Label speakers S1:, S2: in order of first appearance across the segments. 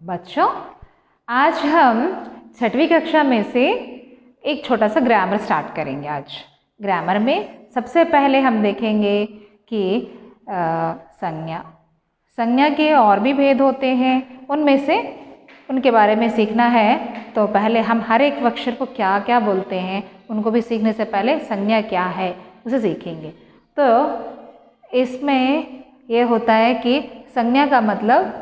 S1: बच्चों, आज हम 6वीं कक्षा में से एक छोटा सा ग्रामर स्टार्ट करेंगे। आज ग्रामर में सबसे पहले हम देखेंगे कि संज्ञा के और भी भेद होते हैं, उनमें से उनके बारे में सीखना है। तो पहले हम हर एक अक्षर को क्या क्या बोलते हैं उनको भी सीखने से पहले संज्ञा क्या है उसे सीखेंगे। तो इसमें ये होता है कि संज्ञा का मतलब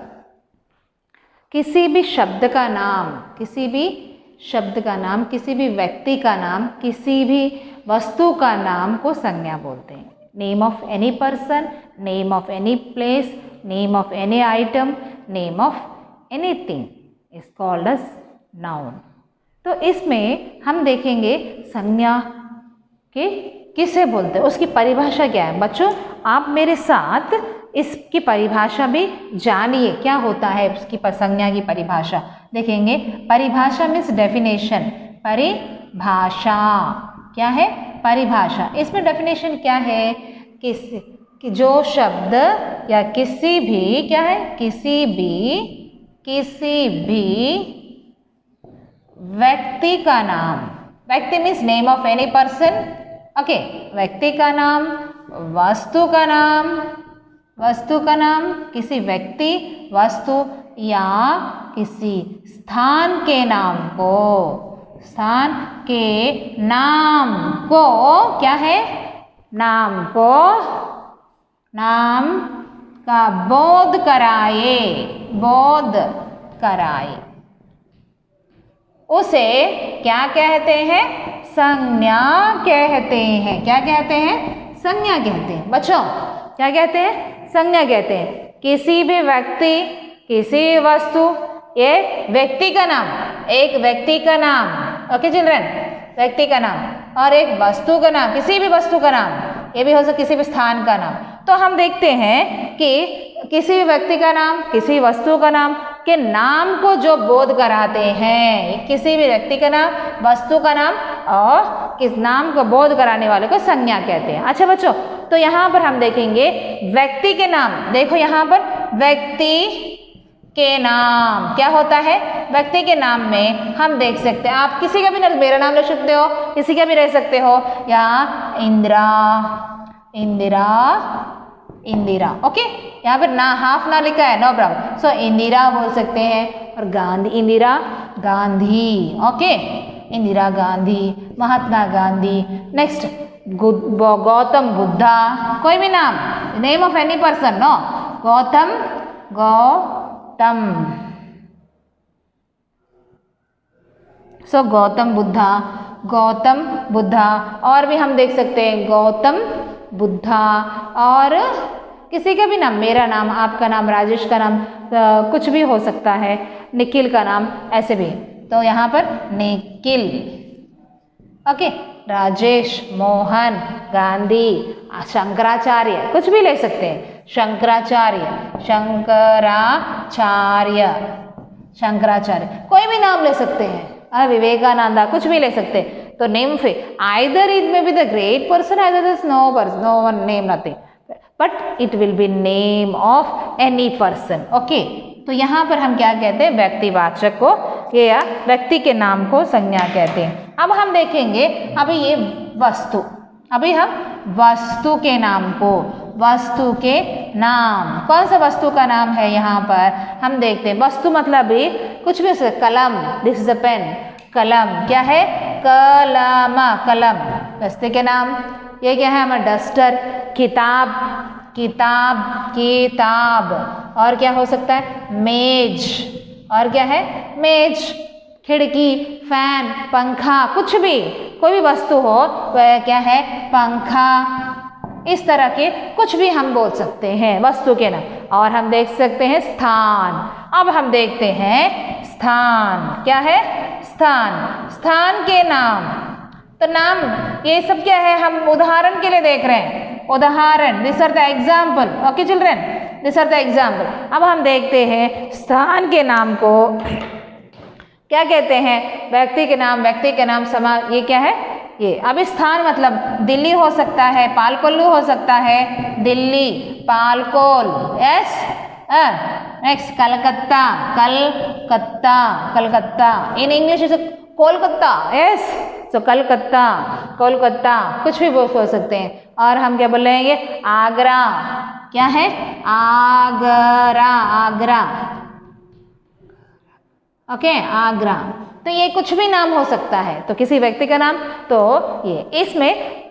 S1: किसी भी शब्द का नाम, किसी भी शब्द का नाम, किसी भी व्यक्ति का नाम, किसी भी वस्तु का नाम को संज्ञा बोलते हैं। Name of any person, name of any place, name of any item, name of anything is called as noun. तो इसमें हम देखेंगे संज्ञा के किसे बोलते हैं, उसकी परिभाषा क्या है। बच्चों, आप मेरे साथ इसकी परिभाषा भी जानिए, क्या होता है उसकी संज्ञा की परिभाषा देखेंगे। परिभाषा मीन्स डेफिनेशन। परिभाषा क्या है? परिभाषा। इसमें डेफिनेशन क्या है कि जो शब्द या किसी भी क्या है, किसी भी व्यक्ति का नाम, व्यक्ति means name of any person, okay, व्यक्ति का नाम, वस्तु का नाम, किसी व्यक्ति, वस्तु या किसी स्थान के नाम को क्या है, नाम का बोध कराए उसे क्या कहते हैं? संज्ञा कहते हैं। क्या कहते हैं? संज्ञा कहते हैं। बच्चों, क्या कहते हैं? संज्ञा कहते हैं। किसी भी व्यक्ति, किसी भी वस्तु, ये व्यक्ति का नाम, एक व्यक्ति का नाम, ओके चिल्ड्रन, व्यक्ति का नाम, और एक वस्तु का नाम, किसी भी वस्तु का नाम, ये भी हो सकता किसी भी स्थान का नाम। तो हम देखते हैं कि किसी भी व्यक्ति का नाम, किसी वस्तु का नाम के नाम को जो बोध कराते हैं, किसी भी व्यक्ति का नाम, वस्तु का नाम और किस नाम को बोध कराने वाले को संज्ञा कहते हैं। अच्छा बच्चों, तो यहाँ पर हम देखेंगे व्यक्ति के नाम। देखो यहाँ पर व्यक्ति के नाम क्या होता है? व्यक्ति के नाम में हम देख सकते हैं, आप किसी का भी नाम, मेरा नाम ले सकते हो, किसी का भी रह सकते हो, या इंदिरा, ओके। यहाँ पर ना हाफ ना लिखा है, नो प्रॉब्लम। सो इंदिरा बोल सकते हैं, और इंदिरा गांधी, ओके, इंदिरा गांधी, महात्मा गांधी। नेक्स्ट गौतम बुद्धा, कोई भी नाम, name of any person, no, Gautam, so Gautam Buddha, और भी हम देख सकते हैं गौतम बुद्धा, और किसी का भी नाम, मेरा नाम, आपका नाम, राजेश का नाम, कुछ भी हो सकता है, निखिल का नाम, ऐसे भी। तो यहाँ पर निखिल, ओके, राजेश, मोहन, गांधी, शंकराचार्य, कुछ भी ले सकते हैं, शंकराचार्य, कोई भी नाम ले सकते हैं, विवेकानंदा, कुछ भी ले सकते हैं। तो नेम पे either it may be the great person, either this no one name, nothing, but it will be name of any person, okay. तो यहाँ पर हम क्या कहते हैं? व्यक्तिवाचक को या व्यक्ति के नाम को संज्ञा कहते हैं। अब हम देखेंगे अभी ये वस्तु, अभी हम वस्तु के नाम को, वस्तु के नाम, कौन सा वस्तु का नाम है यहाँ पर हम देखते हैं। वस्तु मतलब भी कुछ भी, कलम, दिस इज अ पेन, कलम क्या है? कलम, वस्तु के नाम। ये क्या है? हमारा डस्टर, किताब, और क्या हो सकता है? मेज, और क्या है? मेज, खिड़की, फैन, पंखा, कुछ भी, कोई भी वस्तु हो वह क्या है? पंखा, इस तरह के कुछ भी हम बोल सकते हैं वस्तु के नाम। और हम देख सकते हैं स्थान। अब हम देखते हैं स्थान, क्या है? स्थान के नाम। तो नाम ये सब क्या है? हम उदाहरण के लिए देख रहे हैं, उदाहरण, this are the example, okay children, this are the example. अब हम देखते हैं स्थान के नाम को क्या कहते हैं? व्यक्ति के नाम, समाज, ये क्या है? ये। अब स्थान मतलब दिल्ली हो सकता है, पालकोल्लू हो सकता है, Delhi, Palakol, yes, next Calcutta, Calcutta, Calcutta. In English is Kolkata, yes. So Calcutta, Kolkata, कुछ भी बोल सकते हैं। और हम क्या बोल रहे हैं? आगरा, क्या है? आगरा, आगरा, ओके, आगरा। तो ये कुछ भी नाम हो सकता है, तो किसी व्यक्ति का नाम। तो ये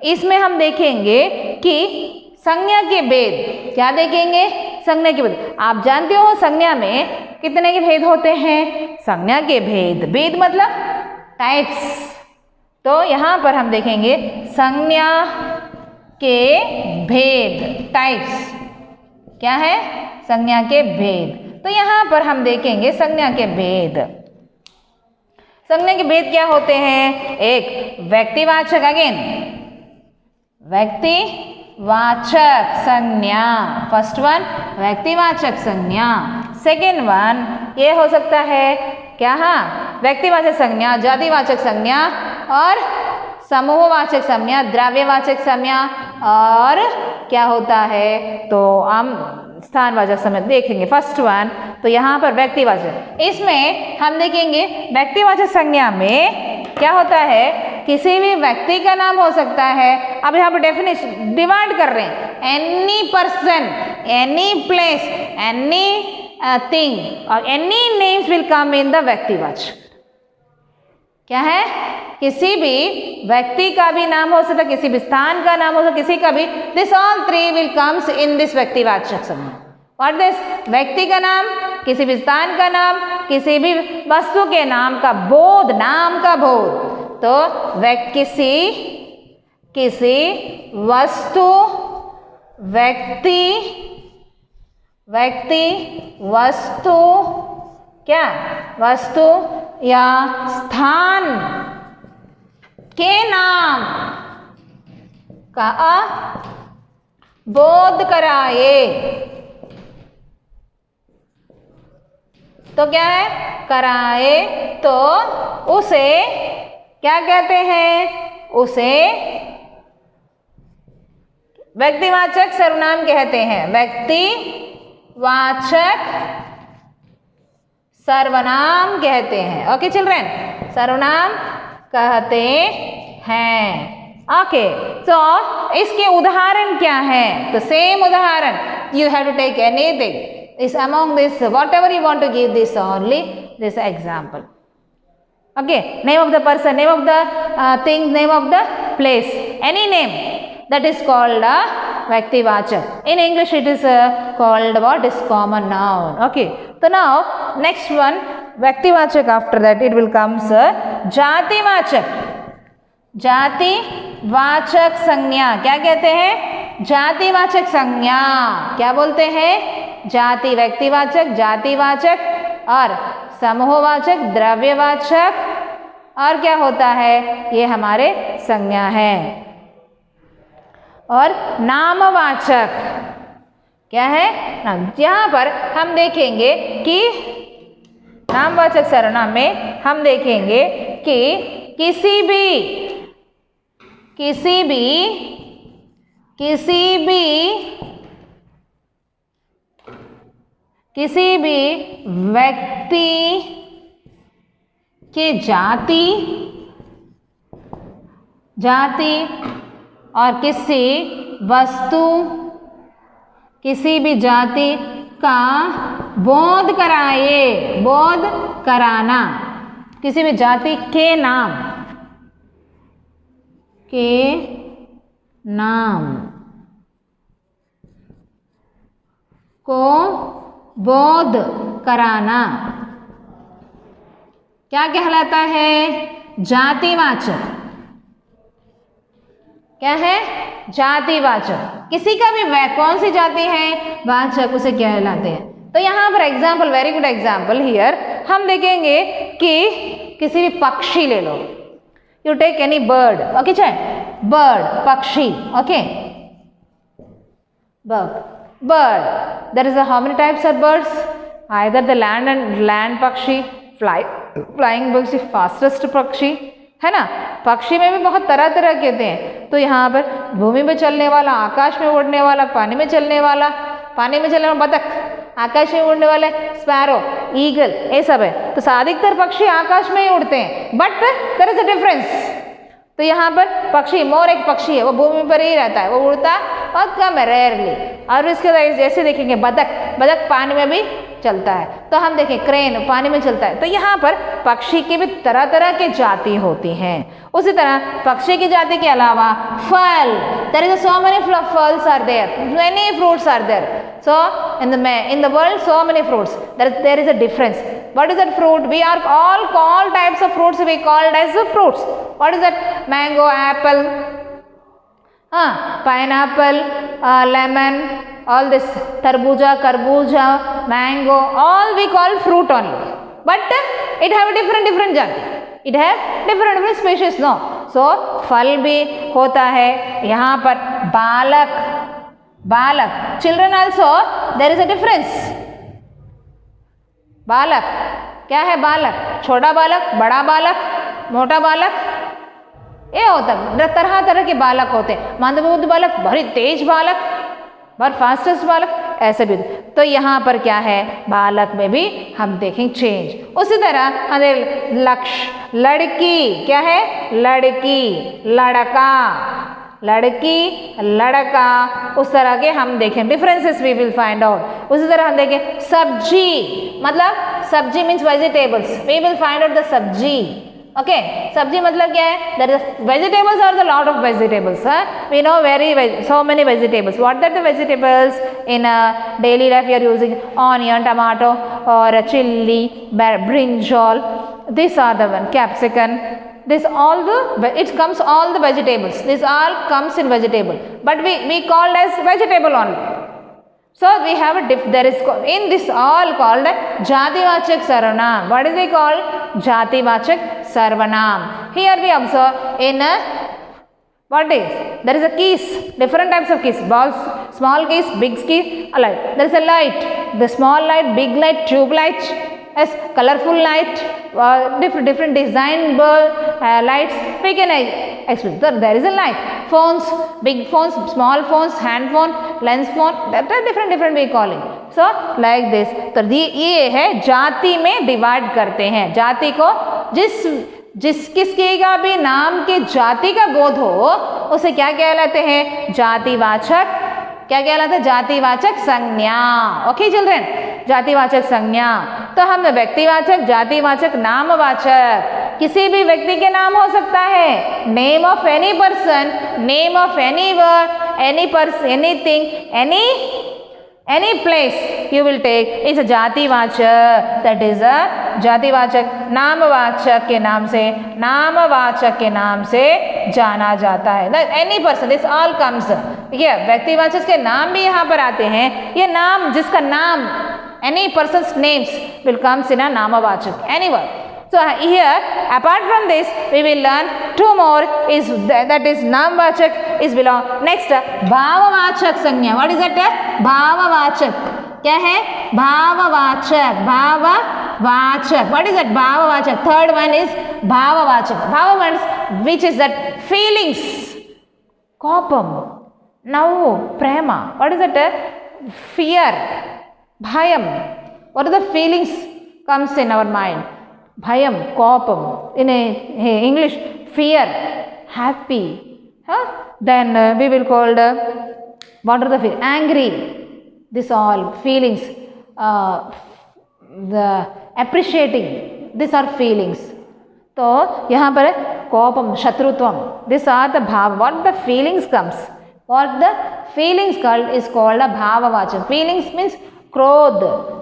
S1: इसमें हम देखेंगे कि संज्ञा के भेद। क्या देखेंगे? संज्ञा के भेद। आप जानते हो संज्ञा में कितने के भेद होते हैं? संज्ञा के भेद, भेद मतलब टाइप्स। तो यहाँ पर हम देखेंगे संज्ञा के भेद, टाइप्स। क्या है? संज्ञा के भेद। तो यहाँ पर हम देखेंगे संज्ञा के भेद। संज्ञा के भेद क्या होते हैं? एक व्यक्तिवाचक, अगेन व्यक्तिवाचक संज्ञा, फर्स्ट वन व्यक्तिवाचक संज्ञा। सेकेंड वन ये हो सकता है क्या? हाँ, व्यक्तिवाचक संज्ञा, जातिवाचक संज्ञा और समूहवाचक संज्ञा, द्रव्यवाचक संज्ञा और क्या होता है? तो हम स्थानवाचक संज्ञा देखेंगे। फर्स्ट वन तो यहाँ पर व्यक्तिवाचक, इसमें हम देखेंगे व्यक्तिवाचक संज्ञा में क्या होता है? किसी भी व्यक्ति का नाम हो सकता है। अब यहाँ पर डेफिनेशन डिवाइड कर रहे हैं, any person, any place, any thing और any names will come in the व्यक्तिवाचक। क्या है? किसी भी व्यक्ति का भी नाम हो सकता है, किसी भी स्थान का नाम हो सकता है, किसी का भी, this all three will comes in this व्यक्तिवाचक संज्ञा। What this? व्यक्ति का नाम, किसी भी स्थान का नाम, किसी भी वस्तु के नाम का बोध, नाम का बोध। तो किसी वस्तु, व्यक्ति, वस्तु, क्या? वस्तु या स्थान के नाम का बोध कराए। तो क्या है? कराए, तो उसे क्या कहते हैं? उसे व्यक्तिवाचक सर्वनाम कहते हैं। व्यक्तिवाचक सर्वनाम कहते हैं। ओके चिल्ड्रन, सर्वनाम कहते हैं। ओके, तो इसके उदाहरण क्या है? तो सेम उदाहरण, you have to take anything is among this, whatever you want to give this, only this example. Okay, name of the person, name of the thing, name of the place, any name that is called a व्यक्तिवाचक. In English it is called what is common noun. Okay, so now next one व्यक्तिवाचक, after that it will comes जातिवाचक. जातिवाचक संज्ञा क्या कहते हैं? जातिवाचक संज्ञा क्या बोलते हैं? जाति व्यक्तिवाचक, जातिवाचक और समूहवाचक, द्रव्यवाचक और क्या होता है? ये हमारे संज्ञा है। और नामवाचक क्या है? नाम। यहाँ पर हम देखेंगे कि नामवाचक सर्वनाम में हम देखेंगे कि किसी भी व्यक्ति के जाति और किसी वस्तु, किसी भी जाति का बोध कराए, बोध कराना, किसी भी जाति के नाम को बोध कराना क्या कहलाता है? जातिवाचक। क्या है? जातिवाचक। किसी का भी कौन सी जाति है? वाचक, उसे क्या कहलाते हैं? तो यहाँ पर example, very good example here, हम देखेंगे कि किसी भी पक्षी ले लो, you take any bird, okay चाहे बर्ड, पक्षी, okay, bird, there is a how many types of birds? Either the land पक्षी, flying पक्षी, fastest पक्षी, है ना। पक्षी में भी बहुत तरह तरह के होते हैं। तो यहाँ पर भूमि में चलने वाला, आकाश में उड़ने वाला, पानी में चलने वाला बतख, आकाश में उड़ने वाले स्पैरो, ईगल, ये सब है। तो अधिकतर पक्षी आकाश में ही उड़ते हैं, but there is a difference. तो यहाँ पर पक्षी, मोर एक पक्षी है, वो भूमि पर ही रहता है, वो उड़ता बहुत कम है, रेयरली। और इसके जैसे देखेंगे बतख, बतख पानी में भी चलता है। तो हम देखें क्रेन पानी में चलता है। तो यहाँ पर पक्षी की भी तरह तरह की जाति होती हैं। उसी तरह पक्षी की जाति के अलावा फल, देयर इज सो मेनी फल्स are there, many fruits are there. So in the world so many fruits, there is a difference. What is that fruit? We are all types of fruits we called as fruits. What is that? Mango, apple, pineapple, lemon, all this tarbuja, karbuja, mango, all we call fruit only. But it have a different jati. It have different species, no? So फल भी होता है। यहाँ पर बालक, children also there is a difference. बालक क्या है? बालक, छोटा बालक, बड़ा बालक, मोटा बालक, ये होता है। तरह तरह के बालक होते हैं। मंदबुद्ध बालक, बहुत तेज बालक, बहुत फास्टेस्ट बालक, ऐसे भी। तो यहाँ पर क्या है? बालक में भी हम देखें चेंज। उसी तरह हमारे लक्ष्य, लड़की क्या है? लड़की, लड़का, लड़की, लड़का, उस तरह के हम देखें differences we will find out. उसी तरह हम देखें सब्जी, मतलब सब्जी means vegetables, we will find out the sabzi. Okay, सब्जी मतलब क्या है? That is vegetables are the lot of vegetables. We know so many vegetables. What are the vegetables in daily life? We are using onion, tomato, or chili, brinjal. These are the one, capsicum. This all it comes all the vegetables. This all comes in vegetable, but we called as vegetable only. So we have a there is in this all called Jativachak Sarvanam. What is it called? Jativachak Sarvanam. Here we observe in what is? There is a keys, different types of keys. Balls, small keys, big keys, alike. There is a light, the small light, big light, tube light, yes, colorful light, different design lights. We can explain. So there is a light. Phones, big phones, small phones, hand phone, lens phone, that are different we call it. So like this. तो ये है जाति में divide करते हैं। जाति को जिस किसके का भी नाम के जाति का बोध हो उसे क्या कहलाते हैं? जातिवाचक। क्या कहलाता है? जातिवाचक संज्ञा। ओके चिल्ड्रन, जातिवाचक संज्ञा। तो हम व्यक्तिवाचक, जातिवाचक, नामवाचक, किसी भी व्यक्ति के नाम हो सकता है। Name of any person, name of any word, any person, anything, any place you will take is a जातिवाचक। दैट इज अ जातिवाचक। नामवाचक के नाम से, नामवाचक के नाम से जाना जाता है। Any person, this all comes. ये व्यक्तिवाचक के नाम भी यहाँ पर आते हैं। ये नाम, जिसका नाम, any person's names will comes in a namavachak, any word. So here apart from this we will learn two more is that is namvachak is belong. Next bhavavachak sanya. What is that? Bhavavachak. क्या है? भाववाचक, भाववाचक. What is that? Bhavavachak. Third one is bhavavachak. Bhava which is that? Feelings. Kopam, navu, prema. What is that? Fear, bhayam. What are the feelings comes in our mind? Bhayam, kopam. In English, fear, happy. Then we will call what are the feelings? Angry. This all feelings. The appreciating. These are feelings. तो यहाँ पर कोपम, शत्रुत्वम. These are the bhav. What the feelings comes? What the feelings called is called a bhavavachak. Feelings means क्रोध.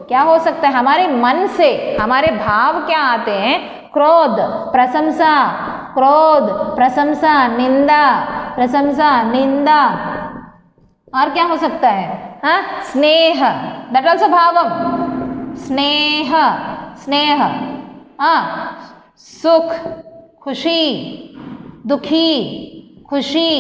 S1: क्या हो सकता है? हमारे मन से हमारे भाव क्या आते हैं? क्रोध, प्रशंसा, क्रोध, प्रशंसा, निंदा, प्रशंसा, निंदा. और क्या हो सकता है? हाँ, स्नेह. दैट आल्सो भावम. स्नेह, स्नेह. हाँ, सुख, खुशी, दुखी, खुशी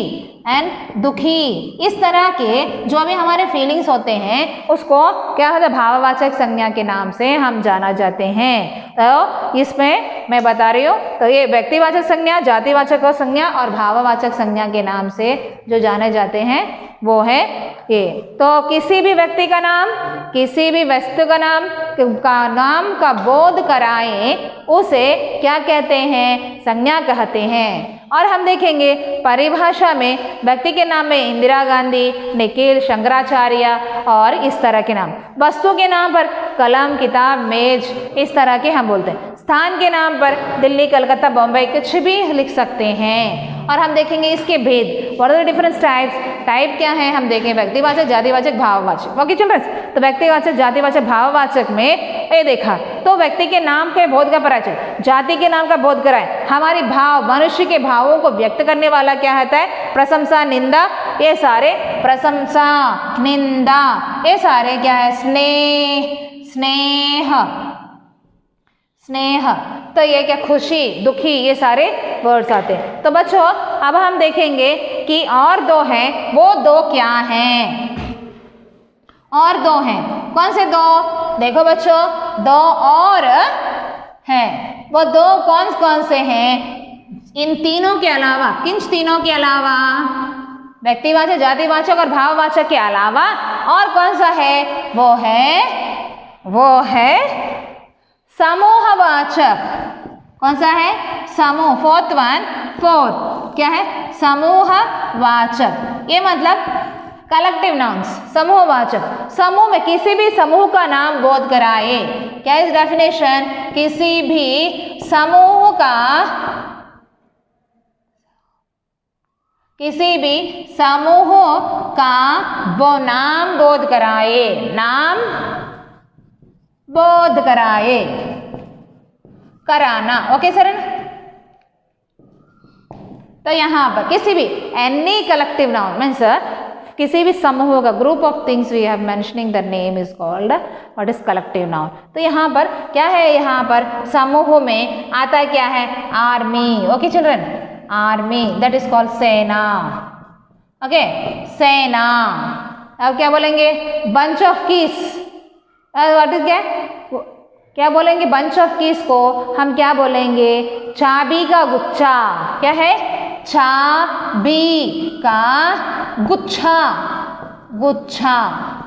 S1: एंड दुखी, इस तरह के जो भी हमारे फीलिंग्स होते हैं उसको क्या होता है, भाववाचक संज्ञा के नाम से हम जाना जाते हैं। तो इसमें मैं बता रही हूँ, तो ये व्यक्तिवाचक संज्ञा, जातिवाचक संज्ञा और भाववाचक संज्ञा के नाम से जो जाने जाते हैं वो है ये। तो किसी भी व्यक्ति का नाम, किसी भी वस्तु का नाम का बोध कराएं उसे क्या कहते हैं, संज्ञा कहते हैं। और हम देखेंगे परिभाषा में व्यक्ति के नाम में इंदिरा गांधी, निखिल, शंकराचार्य और इस तरह के नाम। वस्तु के नाम पर कलम, किताब, मेज, इस तरह के हम बोलते हैं। स्थान के नाम पर दिल्ली, कलकत्ता, बॉम्बे कुछ भी लिख सकते हैं। और हम देखेंगे इसके भेद, what are the different types, type क्या है हम देखें, व्यक्तिवाचक, जातिवाचक, भाववाचक। ओके चिल्ड्रंस, तो व्यक्तिवाचक, जातिवाचक, भाववाचक में ये देखा तो व्यक्ति के नाम के बोध का परिचय, जाति के नाम का बोध कराए, हमारी भाव, मनुष्य के भावों को व्यक्त करने वाला क्या होता है, प्रशंसा, निंदा, ये सारे प्रशंसा, निंदा, ये सारे क्या है, स्नेह, तो ये क्या, खुशी, दुखी, ये सारे वर्ड्स आते हैं। तो बच्चों अब हम देखेंगे कि और दो हैं, वो दो क्या हैं, और दो हैं, कौन से दो, देखो बच्चों दो और हैं, वो दो कौन कौन से हैं, इन तीनों के अलावा, किन तीनों के अलावा, व्यक्तिवाचक, जातिवाचक और भाववाचक के अलावा और कौन सा है, वो है समूहवाचक। कौन सा है, समूह, फोर्थ क्या है, समूहवाचक। ये मतलब कलेक्टिव नाउन्स, समूहवाचक, समूह में किसी भी समूह का नाम बोध कराए। क्या इस डेफिनेशन, किसी भी समूह का वो नाम बोध कराए, कराना। ओके सर, तो यहाँ पर किसी भी एनी कलेक्टिव नाउन मीन्स किसी भी समूह का, group of things we have mentioning the name is called what is collective noun. तो यहाँ पर क्या है, यहाँ पर समूह में आता है क्या है, army. Okay children, army that is called सेना। ओके सेना। अब क्या बोलेंगे, bunch of keys, what is क्या बोलेंगे, बंच ऑफ कीस को हम क्या बोलेंगे, चाबी का गुच्छा। क्या है, चाबी का गुच्छा,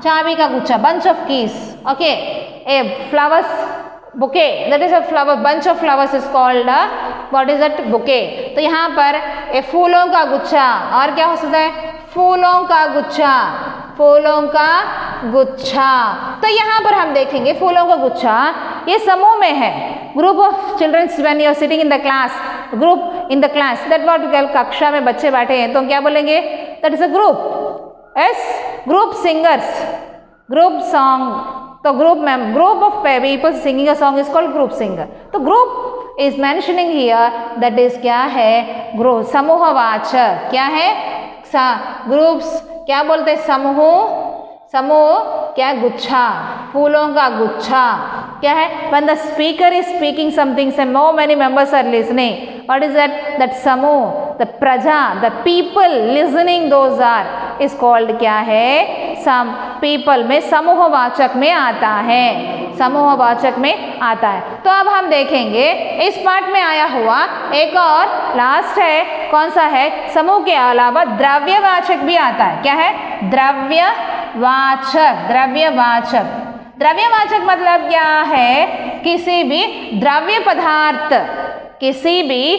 S1: चाबी का गुच्छा, bunch of keys. Okay, a flowers bouquet, that is a flower, bunch of flowers is called what is that, bouquet. तो यहाँ पर ए फूलों का गुच्छा, और क्या हो सकता है, फूलों का गुच्छा। तो यहाँ पर हम देखेंगे फूलों का गुच्छा ये समूह में है, group of childrens, when you are sitting in the class, group in the class, that what, कक्षा में बच्चे बैठे हैं तो क्या बोलेंगे, that is a group. As group singers, group song, तो group of people singing a song is called group singer. तो group is mentioning here, that is क्या है, ग्रुप, समूहवाचक। क्या है, ग्रुप्स क्या बोलते हैं, समूह क्या, गुच्छा, फूलों का गुच्छा। क्या है, when the speaker is speaking something, say so many members are listening, what is that समूह, the प्रजा, the people listening, those are is called क्या है, some people में समूहवाचक में आता है, समूहवाचक में आता है। तो अब हम देखेंगे इस पार्ट में आया हुआ एक और लास्ट है, कौन सा है, समूह के अलावा द्रव्यवाचक भी आता है। क्या है, द्रव्यवाचक मतलब क्या है, किसी भी द्रव्य पदार्थ को, किसी भी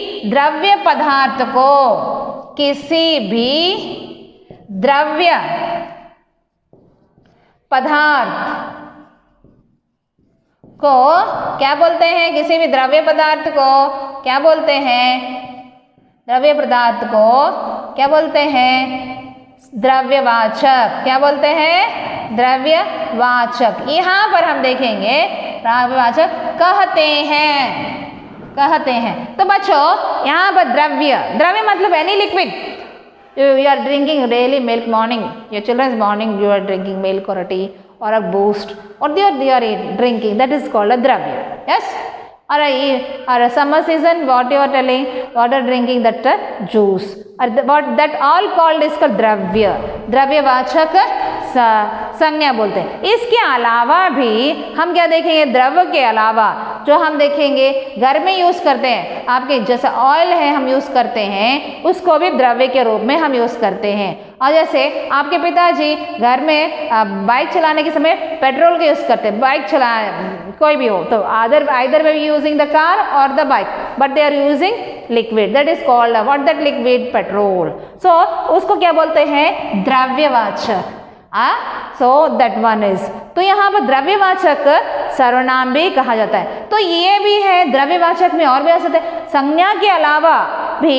S1: द्रव्य पदार्थ को क्या बोलते हैं, किसी भी द्रव्य पदार्थ को क्या बोलते हैं, द्रव्य पदार्थ को क्या बोलते हैं, द्रव्यवाचक। क्या बोलते हैं, द्रव्यवाचक। यहाँ पर हम देखेंगे द्रव्यवाचक कहते हैं। तो बच्चों यहाँ पर द्रव्य मतलब any liquid, you are drinking daily milk morning, your children's morning you are drinking milk or a tea or a boost or they are drinking, that is called a dravya. Yes, or summer season, what you are telling, water drinking, that juice, or what that all called is called द्रव्य, द्रव्यवाचक संज्ञा बोलते हैं। इसके अलावा भी हम क्या देखेंगे, द्रव्य के अलावा जो हम देखेंगे घर में यूज़ करते हैं, आपके जैसे ऑयल है हम यूज़ करते हैं, उसको भी द्रव्य के रूप में हम यूज़ करते हैं। और जैसे आपके पिताजी घर में बाइक चलाने के समय पेट्रोल का यूज़ करते हैं, बाइक चला कोई भी हो तो either they using the car और the bike, but they are using liquid, that is called what, that liquid petrol. So उसको क्या बोलते हैं, द्रव्यवाचक। सो दैट वन इज, तो यहाँ पर द्रव्यवाचक सर्वनाम भी कहा जाता है। तो ये भी है द्रव्यवाचक में, और भी आ सकते हैं संज्ञा के अलावा भी।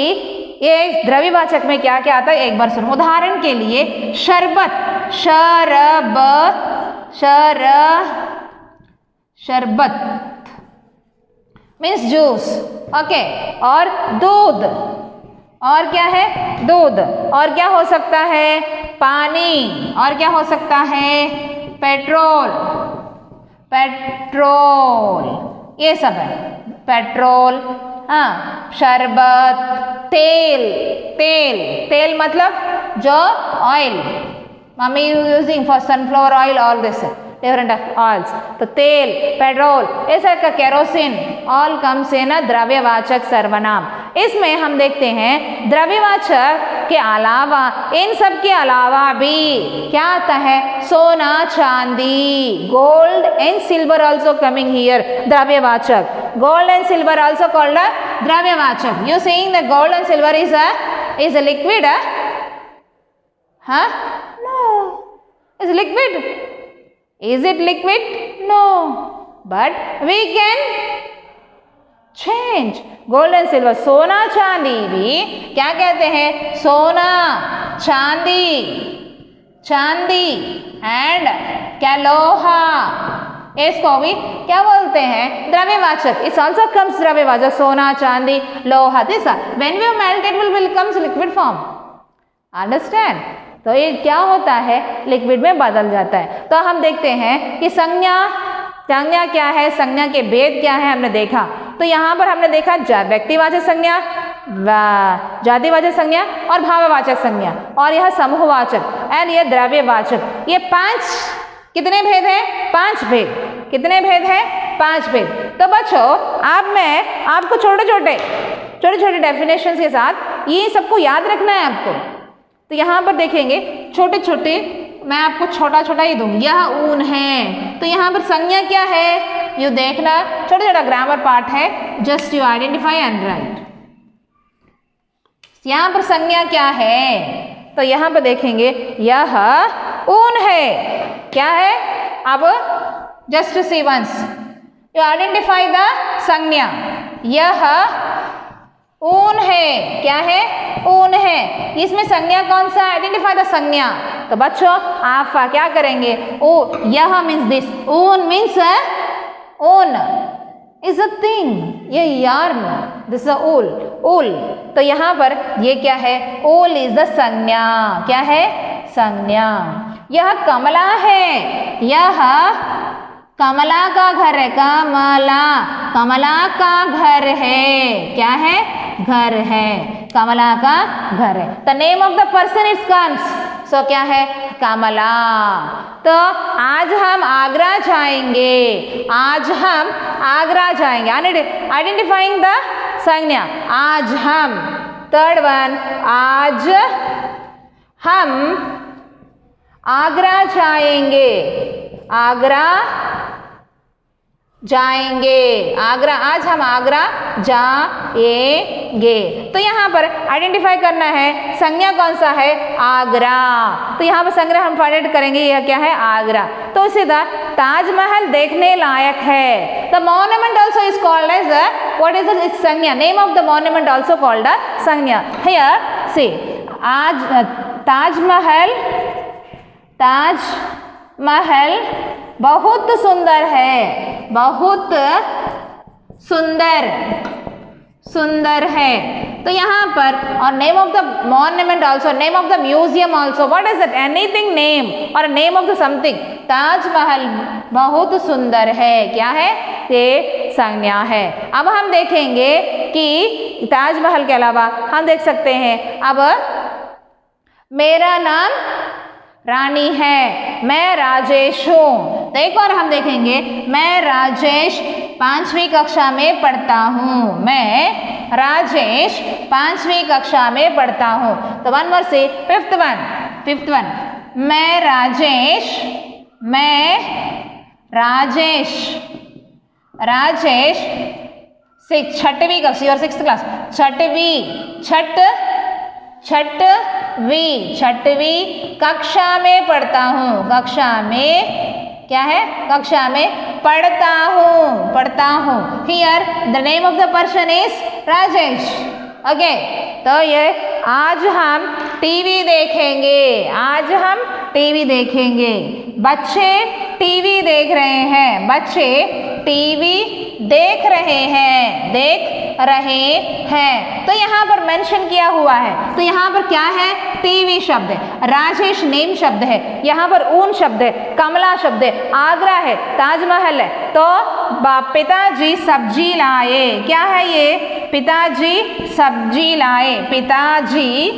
S1: ये द्रव्यवाचक में क्या क्या आता है एक बार सुनो। उदाहरण के लिए शरबत, शरबत मीन्स जूस, ओके। और दूध, और क्या है, दूध। और क्या हो सकता है, पानी। और क्या हो सकता है, पेट्रोल, ये सब है, पेट्रोल, हाँ, शरबत, तेल मतलब जो oil, mummy using for sunflower oil, all this different oils, तो तेल, पेट्रोल, ऐसा का केरोसिन, ऑल कम्स इन द्रव्यवाचक सर्वनाम। इसमें हम देखते हैं द्रव्यवाचक के अलावा, इन सब के अलावा भी क्या आता है, सोना चांदी, gold and silver also coming here, द्रव्यवाचक। Gold and silver also called द्रव्यवाचक। You saying the gold and silver is a liquid, huh? No, it's liquid. Is it liquid? No, but we can change. Gold and silver, सोना चांदी भी क्या कहते हैं, सोना चांदी एंड क्या, लोहा, इसको भी क्या बोलते हैं, द्रव्यवाचक। इट्स ऑल्सो कम्स द्रव्यवाचक, सोना चांदी लोहा, this when we melt it will comes liquid form, understand. तो ये क्या होता है, लिक्विड में बदल जाता है। तो हम देखते हैं कि संज्ञा क्या है, संज्ञा के भेद क्या है, हमने देखा। तो यहाँ पर हमने देखा व्यक्तिवाचक संज्ञा, जातिवाचक संज्ञा और भाववाचक संज्ञा, और यह समूहवाचक एंड यह द्रव्यवाचक। ये 5 कितने भेद हैं, 5 भेद। कितने भेद हैं, 5 भेद। तो बच्चों अब मैं आपको छोटे छोटे डेफिनेशंस के साथ ये सबको याद रखना है आपको। तो यहाँ पर देखेंगे छोटे छोटे, मैं आपको छोटा छोटा ही दूंगी। यह ऊन है, तो यहाँ पर संज्ञा क्या है, यू देखना, छोटा छोटा ग्रामर पार्ट है, just you identify and right. यहाँ पर संज्ञा क्या है, तो यहाँ पर देखेंगे यह ऊन है, क्या है, अब just see once you identify the संज्ञा। यह ऊन है, क्या है, ऊन है। इसमें संज्ञा कौन सा, आइडेंटिफाई द संज्ञा। तो बच्चों आप क्या करेंगे, ओ यह मीन्स दिस, ऊन मीन्स ऊन इज अ थिंग, ये यार्न, दिस अ ऊल। तो यहाँ पर ये क्या है, ऊल इज द संज्ञा, क्या है, संज्ञा। यह कमला है, यह कमला का घर है, कमला का घर है, क्या है, घर है, कमला का घर है। The name of the person is comes, so क्या है, कमला। तो आज हम आगरा जाएंगे, आइडेंटिफाइंग द संज्ञा। आज हम, थर्ड वन, आज हम आगरा जाएंगे, आज हम आगरा जाएंगे। तो यहाँ पर आइडेंटिफाई करना है संज्ञा कौन सा है, आगरा। तो यहाँ पर संज्ञा हम फाइंड करेंगे, यह क्या है, आगरा। तो इसी तरह ताजमहल देखने लायक है, the monument also is called as what is its संज्ञा, name of the monument also called संज्ञा। हियर सी, आज ताजमहल बहुत सुंदर है, बहुत सुंदर है। तो यहाँ पर, और name of the monument also, name of the museum also, what is it, anything name और name of the something. Taj Mahal बहुत सुंदर है, क्या है, ये संज्ञा है। अब हम देखेंगे कि ताजमहल के अलावा हम देख सकते हैं, अब मेरा नाम रानी है, मैं राजेश हूँ। तो एक बार हम देखेंगे, मैं राजेश 5वीं कक्षा में पढ़ता हूँ, मैं राजेश 5वीं कक्षा में पढ़ता हूँ। तो वन वर्ड से फिफ्थ वन, मैं राजेश 6वीं कक्षा और 6th क्लास, छठवीं कक्षा में पढ़ता हूँ। कक्षा में क्या है? कक्षा में पढ़ता हूँ। Here the name of the person is Rajesh. Okay, तो ये आज हम टीवी देखेंगे, बच्चे टीवी देख रहे हैं। तो यहाँ पर मेंशन किया हुआ है, तो यहाँ पर क्या है? टीवी शब्द है, राजेश नेम शब्द है, यहाँ पर ऊन शब्द है, कमला शब्द है, आगरा है, ताजमहल है। तो पिताजी सब्जी लाए, क्या है ये? पिताजी सब्जी लाए, पिताजी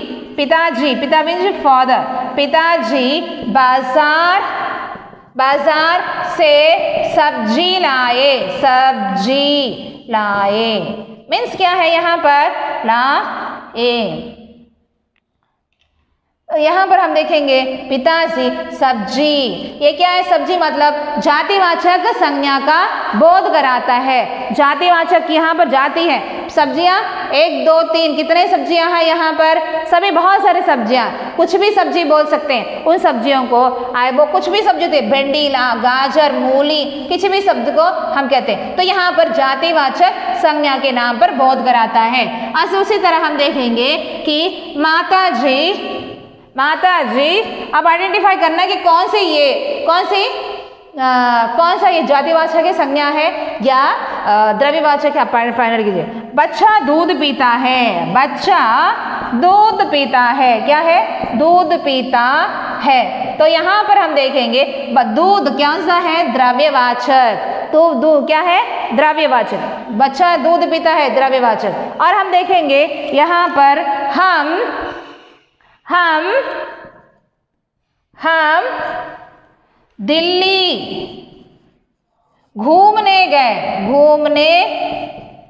S1: पिता मीन्स फादर, पिताजी बाजार से सब्जी लाए मीन्स क्या है यहाँ पर? लाए। यहाँ पर हम देखेंगे पिताजी सब्जी, ये क्या है? सब्जी मतलब जातिवाचक संज्ञा का बोध कराता है। जातिवाचक यहाँ पर जाति है, सब्जियाँ 1 2 3 कितने सब्जियाँ हैं यहाँ पर? सभी बहुत सारी सब्जियाँ, कुछ भी सब्जी बोल सकते हैं उन सब्जियों को। वो कुछ भी सब्जी थे, भिंडी, गाजर, मूली, किसी भी शब्द को हम कहते हैं। तो यहाँ पर जातिवाचक संज्ञा के नाम पर बोध कराता है। उसी तरह हम देखेंगे कि माताजी, अब आइडेंटिफाई करना कि कौन सा ये जातिवाचक है, संज्ञा है या द्रव्यवाचक है। फाइनल कीजिए। बच्चा दूध पीता है, क्या है? दूध पीता है। तो यहाँ पर हम देखेंगे दूध कौन सा है? द्रव्यवाचक। तो दूध क्या है? द्रव्यवाचक। बच्चा दूध पीता है, द्रव्यवाचक। और हम देखेंगे यहाँ पर हम दिल्ली घूमने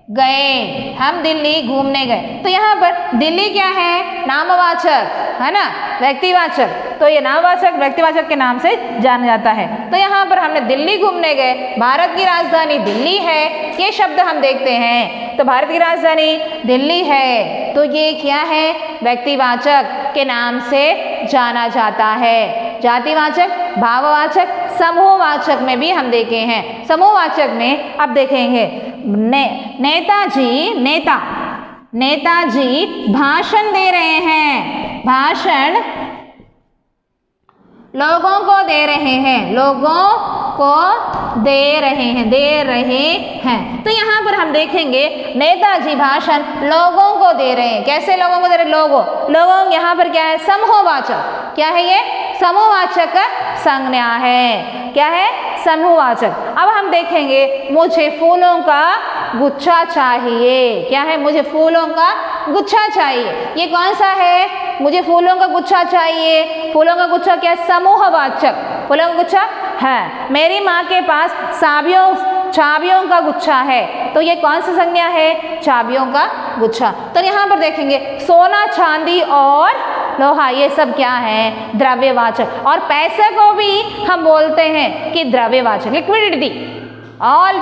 S1: गए, हम दिल्ली घूमने गए। तो यहाँ पर दिल्ली क्या है? नामवाचक है ना, व्यक्तिवाचक। तो ये नामवाचक व्यक्तिवाचक के नाम से जाना जाता है। तो यहाँ पर हमने दिल्ली घूमने गए, भारत की राजधानी दिल्ली है, ये शब्द हम देखते हैं। तो भारत की राजधानी दिल्ली है, तो ये क्या है? व्यक्तिवाचक के नाम से जाना जाता है। जातिवाचक, भाववाचक, समूहवाचक में भी हम देखे हैं। समूहवाचक में अब देखेंगे नेताजी भाषण दे रहे हैं, भाषण लोगों को दे रहे हैं। तो यहाँ पर हम देखेंगे नेताजी भाषण लोगों को दे रहे हैं। कैसे लोगों को दे रहे हैं? लोगों यहाँ पर क्या है? समूहवाचक। क्या है ये? समूहवाचक संज्ञा है। क्या है? समूहवाचक। अब हम देखेंगे मुझे फूलों का गुच्छा चाहिए। क्या है? मुझे फूलों का गुच्छा चाहिए। ये कौन सा है? मुझे फूलों का गुच्छा चाहिए। फूलों का गुच्छा क्या है? समूहवाचक। फूलों का गुच्छा है। मेरी माँ के पास चाबियों का गुच्छा है, तो ये कौन सा संज्ञा है? चाबियों का गुच्छा। तो यहाँ पर देखेंगे सोना, चांदी और लोहा, ये सब क्या है? द्रव्यवाचक। और पैसे को भी हम बोलते हैं कि द्रव्यवाचक। Liquidity, all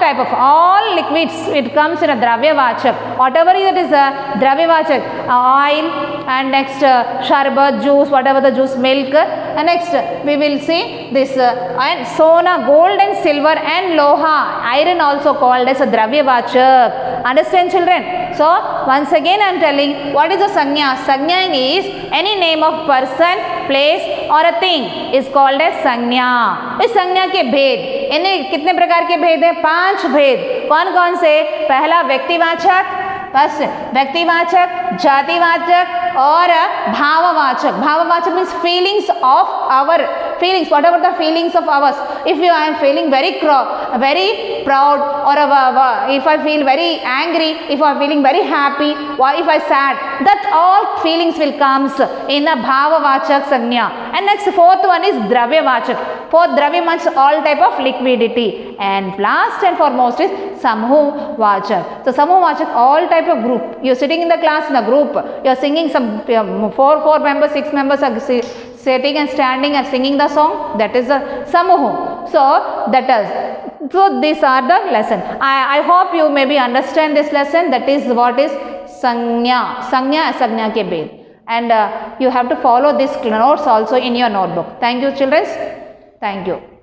S1: liquids, it comes in a dravyavachak. Whatever that is a dravyavachak, oil and next sharbat, juice, whatever the juice, milk, and next we will see this and sona, gold and silver, and loha, iron also called as a dravyavachak. Understand children? So once again I am telling what is a sanya. Sanya is any name of person, place or a thing is called as sanya. इस संज्ञा के भेद, इन्हें कितने प्रकार के भेद हैं? 5 भेद। कौन कौन से? पहला व्यक्तिवाचक, बस व्यक्तिवाचक, जातिवाचक और भाववाचक। भाववाचक means feelings of our feelings, whatever the feelings of ours. If I am feeling very proud, or if I feel very angry, if I am feeling very happy, or if I sad, that all feelings will comes in the bhavavachak sanya. And next fourth one is dravyavachak. Fourth, dravya means all type of liquidity. And last and foremost is samuhvachak. So samuhvachak, all type of group. You are sitting in the class in a group. You are singing some 4 members, 6 members are sitting and standing and singing the song. That is the samuh. So that is. So these are the lesson. I hope you maybe understand this lesson. That is what is sanya. Sanya ke bed. And you have to follow this notes also in your notebook. Thank you, children. Thank you.